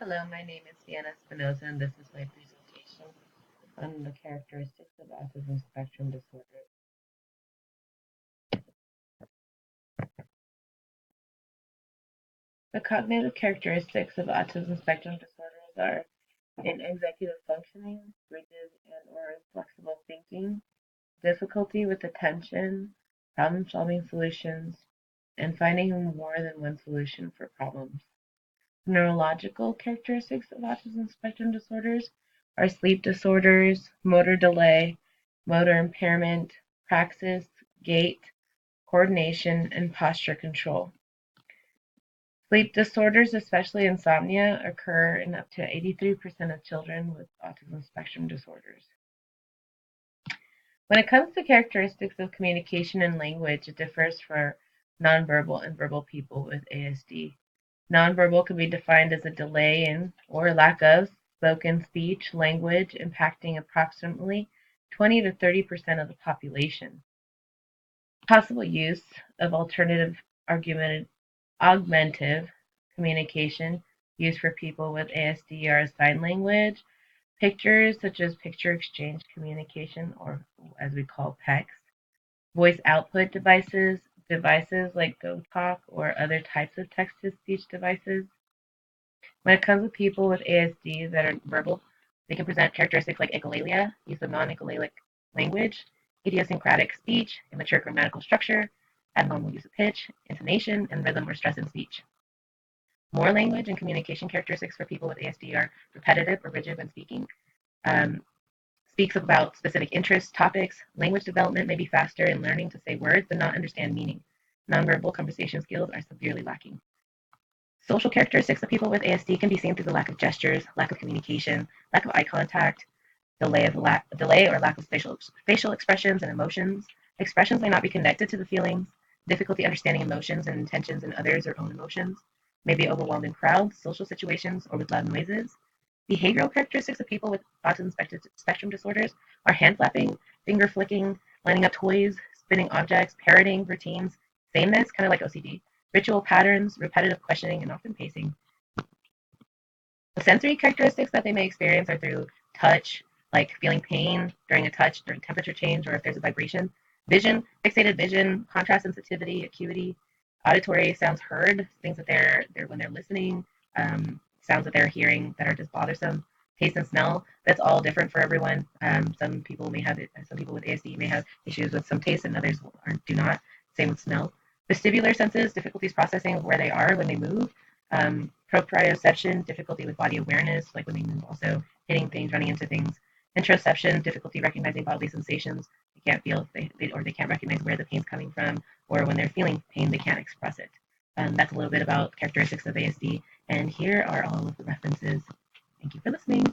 Hello, my name is Sienna Espinoza, and this is my presentation on the characteristics of autism spectrum disorder. The cognitive characteristics of autism spectrum disorders are in executive functioning, rigid and or inflexible thinking, difficulty with attention, problem-solving solutions, and finding more than one solution for problems. Neurological characteristics of autism spectrum disorders are sleep disorders, motor delay, motor impairment, praxis, gait, coordination, and posture control. Sleep disorders, especially insomnia, occur in up to 83% of children with autism spectrum disorders. When it comes to characteristics of communication and language, it differs for nonverbal and verbal people with ASD. Nonverbal can be defined as a delay in or lack of spoken speech language impacting approximately 20 to 30% of the population. Possible use of alternative augmentative communication used for people with ASD are sign language, pictures such as picture exchange communication, or as we call PECs, voice output devices, devices like GoTalk or other types of text-to-speech devices. When it comes to people with ASD that are verbal, they can present characteristics like echolalia, use of non-echolalic language, idiosyncratic speech, immature grammatical structure, abnormal use of pitch, intonation, and rhythm or stress in speech. More language and communication characteristics for people with ASD are repetitive or rigid when speaking, speaks about specific interests, topics. Language development may be faster in learning to say words but not understand meaning. Nonverbal conversation skills are severely lacking. Social characteristics of people with ASD can be seen through the lack of gestures, lack of communication, lack of eye contact, delay or lack of facial expressions and emotions. Expressions may not be connected to the feelings, difficulty understanding emotions and intentions in others or own emotions, may be overwhelmed in crowds, social situations, or with loud noises. Behavioral characteristics of people with autism spectrum disorders are hand flapping, finger flicking, lining up toys, spinning objects, parroting routines, sameness, kind of like OCD, ritual patterns, repetitive questioning, and often pacing. The sensory characteristics that they may experience are through touch, like feeling pain during a touch, during temperature change, or if there's a vibration. Vision, fixated vision, contrast sensitivity, acuity. Auditory, sounds heard, things that they're when they're listening, sounds that they're hearing that are just bothersome. Taste and smell, that's all different for everyone. Some people with ASD may have issues with some taste and others do not. Same with smell. Vestibular senses, difficulties processing where they are when they move. Proprioception, difficulty with body awareness, like when they move, also hitting things, running into things. Interoception, difficulty recognizing bodily sensations. They can't feel or they can't recognize where the pain's coming from, or when they're feeling pain, they can't express it. That's a little bit about characteristics of ASD, and here are all of the references. Thank you for listening.